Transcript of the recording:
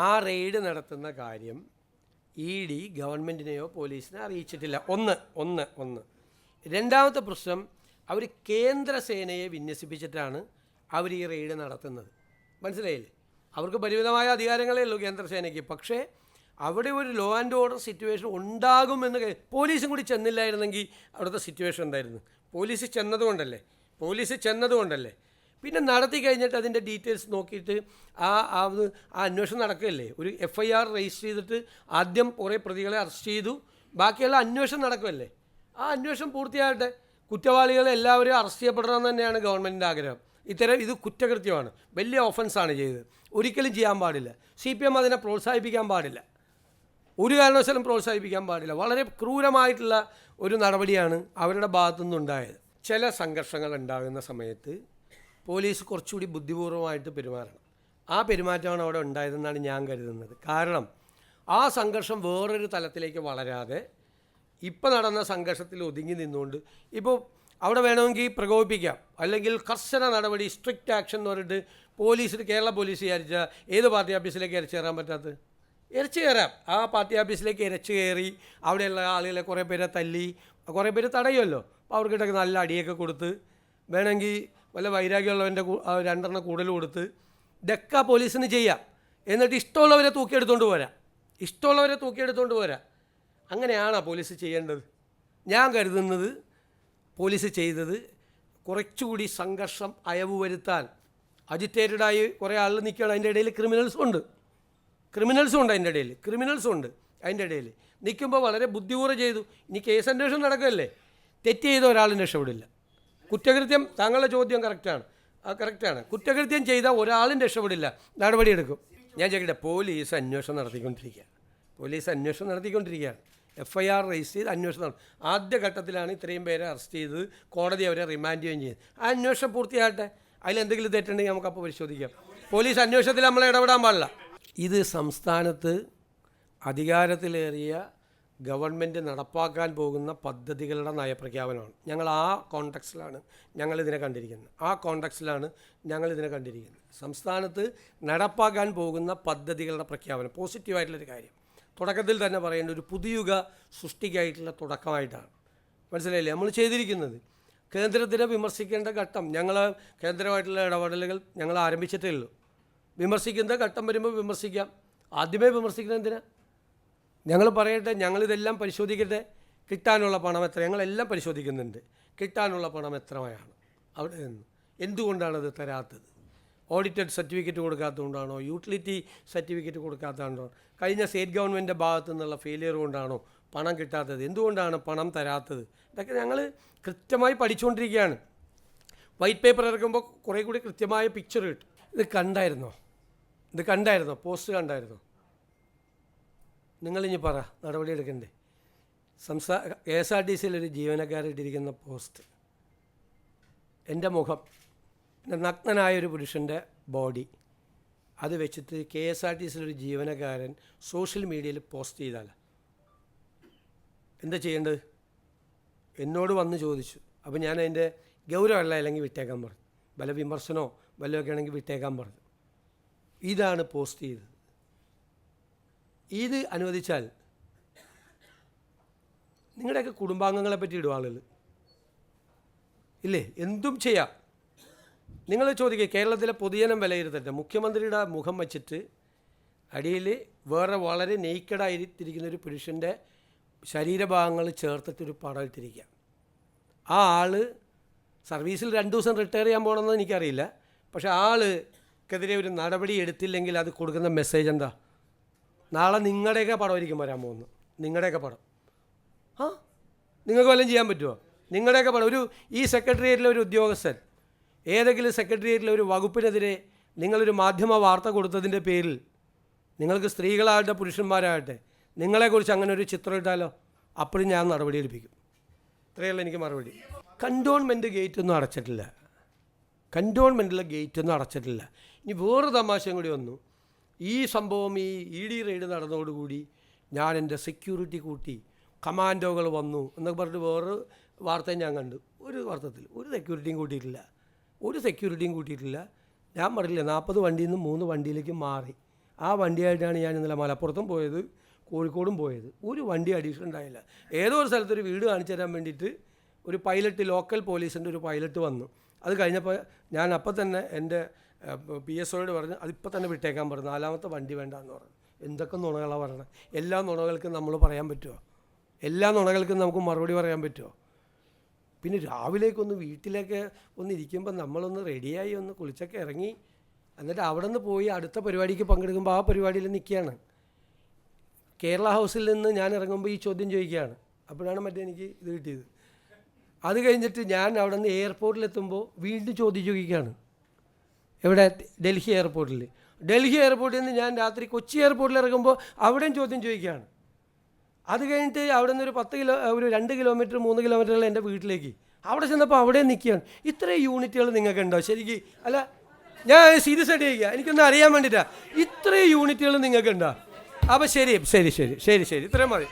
ആ റെയ്ഡ് നടത്തുന്ന കാര്യം ED ഗവൺമെൻറ്റിനെയോ പോലീസിനെയോ അറിയിച്ചിട്ടില്ല. ഒന്ന്. രണ്ടാമത്തെ പ്രശ്നം, അവർ കേന്ദ്ര സേനയെ വിന്യസിപ്പിച്ചിട്ടാണ് അവർ ഈ റെയ്ഡ് നടത്തുന്നത്. മനസ്സിലായില്ലേ? അവർക്ക് പരിമിതമായ അധികാരങ്ങളേ ഉള്ളൂ കേന്ദ്ര സേനയ്ക്ക്. പക്ഷേ അവിടെ ഒരു ലോ ആൻഡ് ഓർഡർ സിറ്റുവേഷൻ ഉണ്ടാകുമെന്ന് പോലീസും കൂടി ചെന്നില്ലായിരുന്നെങ്കിൽ അവിടുത്തെ സിറ്റുവേഷൻ എന്തായിരുന്നു? പോലീസ് ചെന്നതുകൊണ്ടല്ലേ. പിന്നെ നടത്തി കഴിഞ്ഞിട്ട് അതിൻ്റെ ഡീറ്റെയിൽസ് നോക്കിയിട്ട് ആ അന്വേഷണം നടക്കുകയല്ലേ. ഒരു FIR രജിസ്റ്റർ ചെയ്തിട്ട് ആദ്യം കുറേ പ്രതികളെ അറസ്റ്റ് ചെയ്തു, ബാക്കിയുള്ള അന്വേഷണം നടക്കുമല്ലേ. ആ അന്വേഷണം പൂർത്തിയാകട്ടെ. കുറ്റവാളികളെ എല്ലാവരും അറസ്റ്റ് ചെയ്യപ്പെടണമെന്ന് തന്നെയാണ് ഗവൺമെൻറ്റിൻ്റെ ആഗ്രഹം. ഇത് കുറ്റകൃത്യമാണ്, വലിയ ഓഫൻസാണ് ചെയ്തത്, ഒരിക്കലും ചെയ്യാൻ പാടില്ല. CPM അതിനെ പ്രോത്സാഹിപ്പിക്കാൻ പാടില്ല, ഒരു കാരണവശാലും പ്രോത്സാഹിപ്പിക്കാൻ പാടില്ല. വളരെ ക്രൂരമായിട്ടുള്ള ഒരു നടപടിയാണ് അവരുടെ ഭാഗത്തുനിന്നുണ്ടായത്. ചില സംഘർഷങ്ങൾ ഉണ്ടാകുന്ന സമയത്ത് പോലീസ് കുറച്ചുകൂടി ബുദ്ധിപൂർവമായിട്ട് പെരുമാറണം. ആ പെരുമാറ്റമാണ് അവിടെ ഉണ്ടായതെന്നാണ് ഞാൻ കരുതുന്നത്. കാരണം ആ സംഘർഷം വേറൊരു തലത്തിലേക്ക് വളരാതെ ഇപ്പോൾ നടന്ന സംഘർഷത്തിൽ ഒതുങ്ങി നിന്നുകൊണ്ട് ഇപ്പോൾ അവിടെ വേണമെങ്കിൽ പ്രകോപിപ്പിക്കാം, അല്ലെങ്കിൽ കർശന നടപടി, സ്ട്രിക്റ്റ് ആക്ഷൻ എന്ന് പറഞ്ഞിട്ട് കേരള പോലീസ് വിചാരിച്ചാൽ ഏത് പാർട്ടി ഓഫീസിലേക്ക് ഇരച്ചു കയറാൻ പറ്റാത്തത്? ഇരച്ചു കയറാം. ആ പാർട്ടി ഓഫീസിലേക്ക് ഇരച്ചു കയറി അവിടെയുള്ള ആളുകളെ കുറേ പേരെ തല്ലി, കുറേ പേര് തടയുമല്ലോ. അപ്പോൾ അവർക്കിട്ടൊക്കെ നല്ല അടിയൊക്കെ കൊടുത്ത്, വേണമെങ്കിൽ വല്ല വൈരാഗ്യമുള്ളവൻ്റെ 2 കൂടുതൽ കൊടുത്ത് ഇതൊക്കെ പോലീസിന് ചെയ്യാം. എന്നിട്ട് ഇഷ്ടമുള്ളവരെ തൂക്കിയെടുത്തുകൊണ്ട് പോരാ. അങ്ങനെയാണോ പോലീസ് ചെയ്യേണ്ടത്? ഞാൻ കരുതുന്നത് പോലീസ് ചെയ്തത് കുറച്ചുകൂടി സംഘർഷം അയവ് വരുത്താൻ അജിറ്റേറ്റഡായി കുറേ ആളുകൾ നിൽക്കുകയാണ്. അതിൻ്റെ ഇടയിൽ ക്രിമിനൽസും ഉണ്ട് അതിൻ്റെ ഇടയിൽ നിൽക്കുമ്പോൾ വളരെ ബുദ്ധിപൂർവ്വം ചെയ്തു. ഇനി കേസ് അന്വേഷണം നടക്കുകയല്ലേ, തെറ്റ് ചെയ്ത ഒരാളും രക്ഷപ്പെടില്ല. കുറ്റകൃത്യം, താങ്കളുടെ ചോദ്യം കറക്റ്റാണ്. കുറ്റകൃത്യം ചെയ്ത ഒരാളും രക്ഷപ്പെടില്ല, നടപടിയെടുക്കും. ഞാൻ ചോദിക്കട്ടെ, പോലീസ് അന്വേഷണം നടത്തിക്കൊണ്ടിരിക്കുകയാണ്. FIR രജിസ്റ്റർ ചെയ്ത് അന്വേഷണം ആദ്യഘട്ടത്തിലാണ് ഇത്രയും പേരെ അറസ്റ്റ് ചെയ്ത് കോടതി അവരെ റിമാൻഡ് ചെയ്യുകയും ചെയ്ത്. ആ അന്വേഷണം പൂർത്തിയാകട്ടെ. അതിലെന്തെങ്കിലും തെറ്റുണ്ടെങ്കിൽ നമുക്കപ്പോൾ പരിശോധിക്കാം. പോലീസ് അന്വേഷണത്തിൽ നമ്മളെ ഇടപെടാൻ പാടില്ല. ഇത് സംസ്ഥാനത്ത് അധികാരത്തിലേറിയ ഗവൺമെൻറ് നടപ്പാക്കാൻ പോകുന്ന പദ്ധതികളുടെ നയപ്രഖ്യാപനമാണ്. ഞങ്ങൾ ആ കോണ്ടെക്സ്റ്റിലാണ് ഞങ്ങളിതിനെ കണ്ടിരിക്കുന്നത്. സംസ്ഥാനത്ത് നടപ്പാക്കാൻ പോകുന്ന പദ്ധതികളുടെ പ്രഖ്യാപനം പോസിറ്റീവായിട്ടുള്ളൊരു കാര്യം. തുടക്കത്തിൽ തന്നെ പറയേണ്ട ഒരു പുതുയുഗ സൃഷ്ടിക്കായിട്ടുള്ള തുടക്കമായിട്ടാണ്. മനസ്സിലായില്ലേ നമ്മൾ ചെയ്തിരിക്കുന്നത്? കേന്ദ്രത്തിനെ വിമർശിക്കേണ്ട ഘട്ടം, കേന്ദ്രമായിട്ടുള്ള ഇടപെടലുകൾ ഞങ്ങൾ ആരംഭിച്ചിട്ടേ ഉള്ളൂ. വിമർശിക്കുന്ന ഘട്ടം വരുമ്പോൾ വിമർശിക്കാം. ആദ്യമേ വിമർശിക്കുന്നത് എന്തിനാ? ഞങ്ങൾ പറയട്ടെ, ഞങ്ങളിതെല്ലാം പരിശോധിക്കട്ടെ. കിട്ടാനുള്ള പണം എത്ര? ഞങ്ങളെല്ലാം പരിശോധിക്കുന്നുണ്ട്. കിട്ടാനുള്ള പണം എത്രയാണ് അവിടെ നിന്ന്? എന്തുകൊണ്ടാണത് തരാത്തത്? ഓഡിറ്റഡ് സർട്ടിഫിക്കറ്റ് കൊടുക്കാത്തതുകൊണ്ടാണോ? യൂട്ടിലിറ്റി സർട്ടിഫിക്കറ്റ് കൊടുക്കാത്തതുകൊണ്ടാണോ? കഴിഞ്ഞ സ്റ്റേറ്റ് ഗവൺമെൻറ്റിൻ്റെ ഭാഗത്തു നിന്നുള്ള ഫെയിലിയർ കൊണ്ടാണോ പണം കിട്ടാത്തത്? എന്തുകൊണ്ടാണ് പണം തരാത്തത്? ഇതൊക്കെ ഞങ്ങൾ കൃത്യമായി പഠിച്ചുകൊണ്ടിരിക്കുകയാണ്. വൈറ്റ് പേപ്പർ ഇറക്കുമ്പോൾ കുറേ കൂടി കൃത്യമായ പിക്ചർ കിട്ടും. ഇത് കണ്ടായിരുന്നോ? പോസ്റ്റ് കണ്ടായിരുന്നോ? നിങ്ങളിനി പറ, നടപടി എടുക്കണ്ടേ? KSRTCയിലൊരു ജീവനക്കാരിട്ടിരിക്കുന്ന പോസ്റ്റ്, എൻ്റെ മുഖം, നഗ്നനായൊരു പുരുഷൻ്റെ ബോഡി, അത് വെച്ചിട്ട് KSRTCയിലൊരു ജീവനക്കാരൻ സോഷ്യൽ മീഡിയയിൽ പോസ്റ്റ് ചെയ്താൽ എന്താ ചെയ്യേണ്ടത്? എന്നോട് വന്ന് ചോദിച്ചു. അപ്പോൾ ഞാൻ അതിൻ്റെ ഗൗരവമല്ല, അല്ലെങ്കിൽ വിട്ടേക്കാൻ പറഞ്ഞു. വല്ല വിമർശനമോ വല്ലതൊക്കെ ആണെങ്കിൽ വിട്ടേക്കാൻ പറഞ്ഞു. ഇതാണ് പോസ്റ്റ് ചെയ്തത്. ഇത് അനുവദിച്ചാൽ നിങ്ങളുടെയൊക്കെ കുടുംബാംഗങ്ങളെ പറ്റി ഇടും ആളുകൾ ഇല്ലേ? എന്തും ചെയ്യാം. നിങ്ങൾ ചോദിക്കുക, കേരളത്തിലെ പൊതുജനം വിലയിരുത്തട്ടെ. മുഖ്യമന്ത്രിയുടെ മുഖം വച്ചിട്ട് അടിയിൽ വേറെ വളരെ നെയ്ക്കഡായിരിക്കുന്ന ഒരു പുരുഷൻ്റെ ശരീരഭാഗങ്ങൾ ചേർത്തിട്ടൊരു പടം ഇട്ടിരിക്കുക. ആ ആൾ സർവീസിൽ 2 ദിവസം റിട്ടയർ ചെയ്യാൻ പോകണമെന്ന് എനിക്കറിയില്ല. പക്ഷേ ആൾക്കെതിരെ ഒരു നടപടി എടുത്തില്ലെങ്കിൽ അത് കൊടുക്കുന്ന മെസ്സേജ് എന്താ? നാളെ നിങ്ങളുടെയൊക്കെ പടമായിരിക്കും വരാൻ പോകുന്നത്. നിങ്ങൾക്ക് വല്ലതും ചെയ്യാൻ പറ്റുമോ? നിങ്ങളുടെയൊക്കെ പടം. ഈ സെക്രട്ടേറിയറ്റിലെ ഒരു ഉദ്യോഗസ്ഥൻ ഏതെങ്കിലും സെക്രട്ടേറിയറ്റിലെ ഒരു വകുപ്പിനെതിരെ നിങ്ങളൊരു മാധ്യമ വാർത്ത കൊടുത്തതിൻ്റെ പേരിൽ നിങ്ങൾക്ക് സ്ത്രീകളാകട്ടെ പുരുഷന്മാരാകട്ടെ നിങ്ങളെക്കുറിച്ച് അങ്ങനെ ഒരു ചിത്രം ഇട്ടാലോ, അപ്പോഴും ഞാൻ നടപടിയെടുപ്പിക്കും. ഇത്രയുള്ള എനിക്ക് മറുപടി. കണ്ടോൺമെൻറ്റ് ഗേറ്റൊന്നും അടച്ചിട്ടില്ല. ഇനി വേറെ തമാശയും കൂടി വന്നു. ഈ സംഭവം, ഈ ED റെയ്ഡ് നടന്നതോടുകൂടി ഞാൻ എൻ്റെ സെക്യൂരിറ്റി കൂട്ടി, കമാൻഡോകൾ വന്നു എന്നൊക്കെ പറഞ്ഞിട്ട് വേറൊരു വാർത്തയും ഞാൻ കണ്ടു. ഒരു വാർത്തത്തിൽ ഒരു സെക്യൂരിറ്റിയും കൂട്ടിയിട്ടില്ല. ഞാൻ പറഞ്ഞില്ല, 40 വണ്ടിയിൽ നിന്ന് 3 വണ്ടിയിലേക്ക് മാറി. ആ വണ്ടിയായിട്ടാണ് ഞാൻ ഇന്നലെ മലപ്പുറത്തും പോയത്, കോഴിക്കോടും പോയത്. ഒരു വണ്ടി അഡീഷൻ ഉണ്ടായില്ല. ഏതോ ഒരു സ്ഥലത്തൊരു വീട് കാണിച്ചു തരാൻ വേണ്ടിയിട്ട് ഒരു പൈലറ്റ്, ലോക്കൽ പോലീസിൻ്റെ ഒരു പൈലറ്റ് വന്നു. അത് കഴിഞ്ഞപ്പോൾ ഞാൻ അപ്പം തന്നെ എൻ്റെ PSOയോട് പറഞ്ഞു അതിപ്പോൾ തന്നെ വിട്ടേക്കാൻ പറഞ്ഞു, 4ാമത്തെ വണ്ടി വേണ്ടെന്ന് പറഞ്ഞു. എന്തൊക്കെ നുണകളാണ് പറയണത്. എല്ലാ നുണകൾക്കും നമ്മൾ പറയാൻ പറ്റുമോ? എല്ലാ നുണകൾക്കും നമുക്ക് മറുപടി പറയാൻ പറ്റുമോ? പിന്നെ രാവിലേക്കൊന്ന് വീട്ടിലേക്ക് ഒന്ന് ഇരിക്കുമ്പോൾ നമ്മളൊന്ന് റെഡിയായി ഒന്ന് കുളിച്ചൊക്കെ ഇറങ്ങി, എന്നിട്ട് അവിടെ നിന്ന് പോയി അടുത്ത പരിപാടിക്ക് പങ്കെടുക്കുമ്പോൾ ആ പരിപാടിയിൽ നിൽക്കുകയാണ്. കേരള ഹൗസിൽ നിന്ന് ഞാൻ ഇറങ്ങുമ്പോൾ ഈ ചോദ്യം ചോദിക്കുകയാണ്. അപ്പോഴാണ് മറ്റേ എനിക്ക് ഇത് കിട്ടിയത്. അത് കഴിഞ്ഞിട്ട് ഞാൻ അവിടെ നിന്ന് എയർപോർട്ടിലെത്തുമ്പോൾ വീണ്ടും ചോദ്യം ചോദിക്കുകയാണ്. എവിടെ? ഡൽഹി എയർപോർട്ടിൽ. ഡൽഹി എയർപോർട്ടിൽ നിന്ന് ഞാൻ രാത്രി കൊച്ചി എയർപോർട്ടിൽ ഇറങ്ങുമ്പോൾ അവിടെയും ചോദ്യം ചോദിക്കുകയാണ്. അത് കഴിഞ്ഞിട്ട് അവിടെ നിന്ന് ഒരു 2 കിലോമീറ്റർ 3 കിലോമീറ്ററുകൾ എൻ്റെ വീട്ടിലേക്ക്. അവിടെ ചെന്നപ്പോൾ അവിടെ നിൽക്കുകയാണ്. ഇത്രയും യൂണിറ്റുകൾ നിങ്ങൾക്ക് ഉണ്ടോ ശരിക്കും? അല്ല, ഞാൻ സീരിയസ് ആയിട്ട് ചോദിക്കുക, എനിക്കൊന്ന് അറിയാൻ വേണ്ടിയിട്ടാണ്. ഇത്രയും യൂണിറ്റുകൾ നിങ്ങൾക്ക് ഉണ്ടോ? അപ്പോൾ ശരി ഇത്രയും മതി.